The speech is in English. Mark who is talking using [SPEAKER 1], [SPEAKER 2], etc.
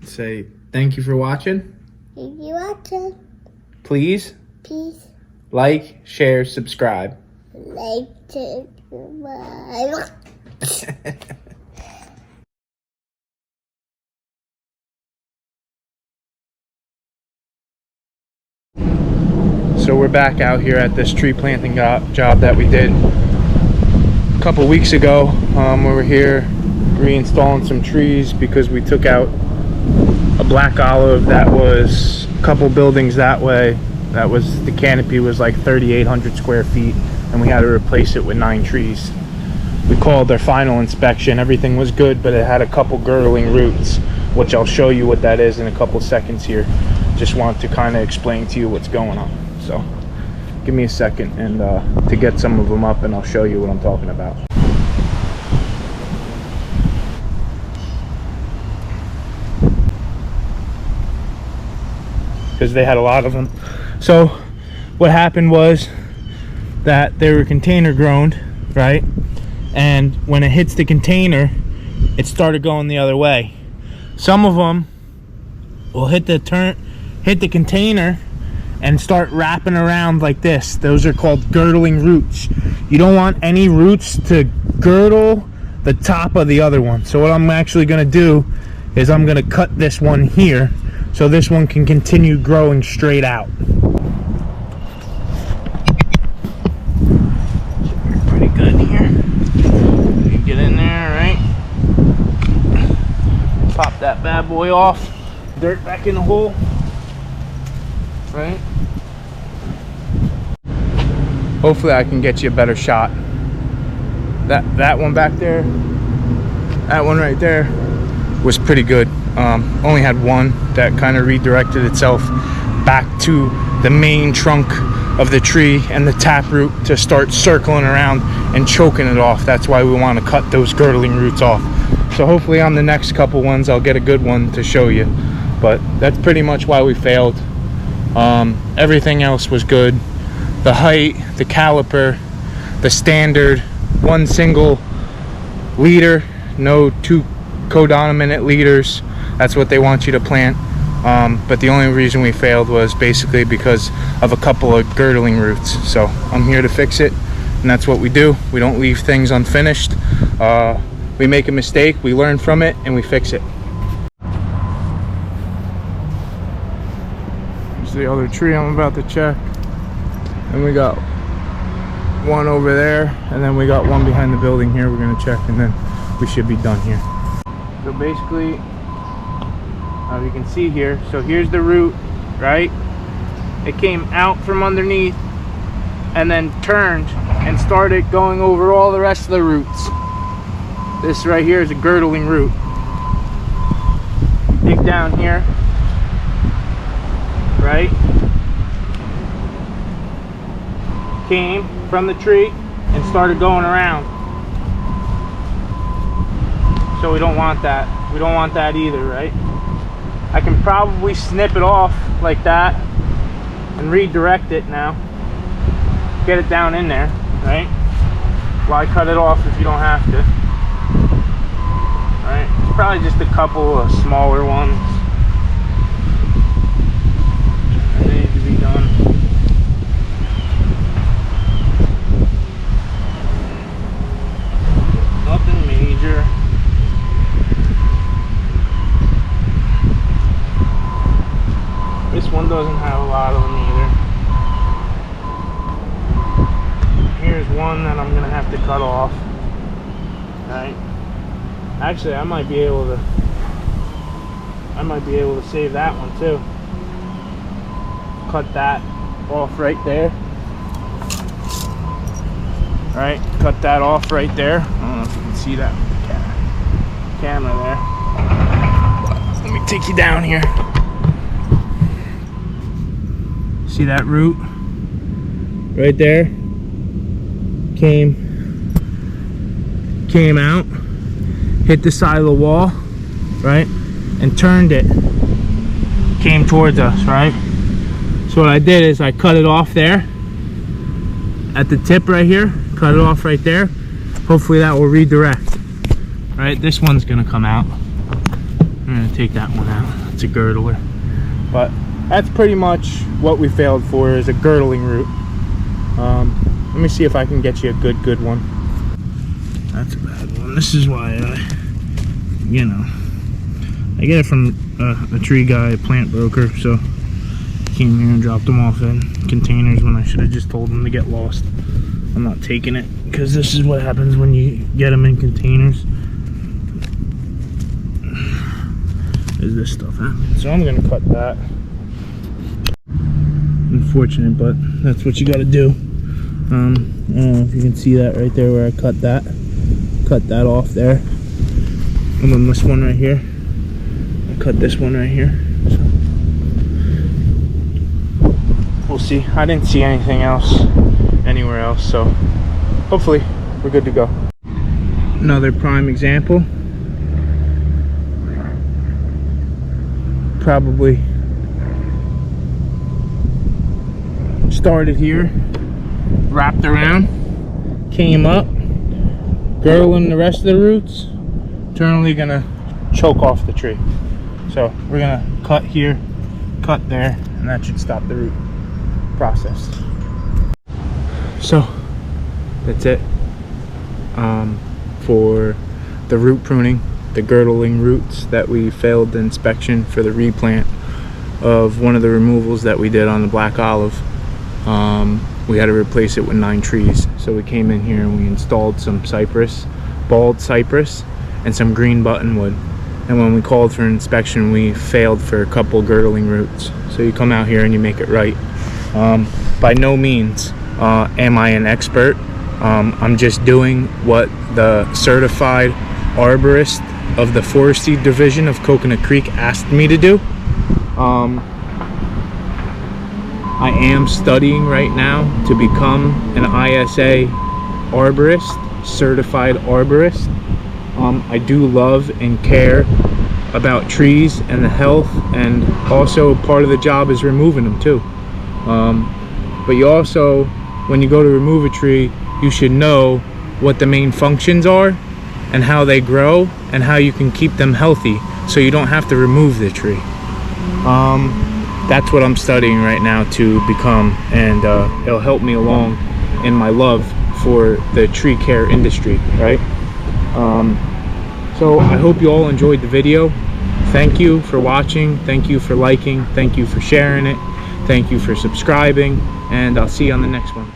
[SPEAKER 1] Say thank you for watching.
[SPEAKER 2] Thank you for watching.
[SPEAKER 1] Please like, share, subscribe.
[SPEAKER 2] Like, subscribe.
[SPEAKER 1] So we're back out here at this tree planting job that we did a couple weeks ago. We were here reinstalling some trees because we took out a black olive that was a couple buildings that way. That was, the canopy was like 3,800 square feet, and we had to replace it with 9 trees. We called their final inspection. Everything was good, but it had a couple girdling roots, which I'll show you what that is in a couple seconds here. Just want to kind of explain to you what's going on. So give me a second and to get some of them up, and I'll show you what I'm talking about. Because they had a lot of them. So what happened was that they were container grown, right? And when it hits the container, it started going the other way. Some of them will hit the container and start wrapping around like this. Those are called girdling roots. You don't want any roots to girdle the top of the other one. So what I'm actually gonna do is I'm gonna cut this one here so this one can continue growing straight out. Pretty good here. You get in there, right? Pop that bad boy off. Dirt back in the hole. Right? Hopefully I can get you a better shot. That one back there, that one right there was pretty good. Only had one that kind of redirected itself back to the main trunk of the tree and the taproot to start circling around and choking it off. That's why we want to cut those girdling roots off. So hopefully on the next couple ones I'll get a good one to show you. But that's pretty much why we failed. Everything else was good. The height, the caliper, the standard, one single leader, no 2 codominant leaders. That's what they want you to plant. But the only reason we failed was basically because of a couple of girdling roots. So I'm here to fix it, and that's what we do. We don't leave things unfinished. We make a mistake, we learn from it, and we fix it. Here's the other tree I'm about to check. And we got one over there, and then we got one behind the building here we're gonna check, and then we should be done here. So basically, as you can see here, so here's the root, right? It came out from underneath and then turned and started going over all the rest of the roots. This right here is a girdling root. Dig down here, right? Came from the tree and started going around. So we don't want that. We don't want that either, right? I can probably snip it off like that and redirect it now. Get it down in there, right? Why cut it off if you don't have to? Alright, it's probably just a couple of smaller ones that need to be done. Nothing major. This one doesn't have a lot of them either. Here's one that I'm gonna have to cut off. Right? Actually, I might be able to save that one too. Cut that off right there. Alright, cut that off right there. I don't know if you can see that with the camera there. Let me take you down here. See that root right there? Came out, hit the side of the wall, right? And turned it. Came towards us, right? So what I did is I cut it off there at the tip right here. Cut it off right there. Hopefully that will redirect. Right, this one's gonna come out. I'm gonna take that one out. It's a girdler. But that's pretty much what we failed for, is a girdling root. Let me see if I can get you a good one. That's a bad one. This is why you know, I get it from a tree guy, a plant broker, so came here and dropped them off in containers when I should have just told them to get lost. I'm not taking it, because this is what happens when you get them in containers. Is this stuff happens. So I'm gonna cut that. Unfortunate, but that's what you gotta do. I don't know if you can see that right there where I cut that off there. And then this one right here, I cut this one right here. So we'll see. I didn't see anything else anywhere else, so hopefully we're good to go. Another prime example. Probably started here, wrapped around, came up, girdling the rest of the roots, internally gonna choke off the tree. So we're gonna cut here, cut there, and that should stop the root process. So that's it for the root pruning, the girdling roots that we failed the inspection for the replant of one of the removals that we did on the black olive. We had to replace it with 9 trees, so we came in here and we installed some cypress, bald cypress, and some green buttonwood. And when we called for an inspection, we failed for a couple girdling roots. So you come out here and you make it right. By no means am I an expert. I'm just doing what the certified arborist of the forestry division of Coconut Creek asked me to do. I am studying right now to become an ISA arborist, certified arborist. I do love and care about trees and the health, and also part of the job is removing them too. But you also, when you go to remove a tree, you should know what the main functions are and how they grow and how you can keep them healthy so you don't have to remove the tree. That's what I'm studying right now to become, and it'll help me along in my love for the tree care industry, right? So I hope you all enjoyed the video. Thank you for watching, thank you for liking, thank you for sharing it, thank you for subscribing, and I'll see you on the next one.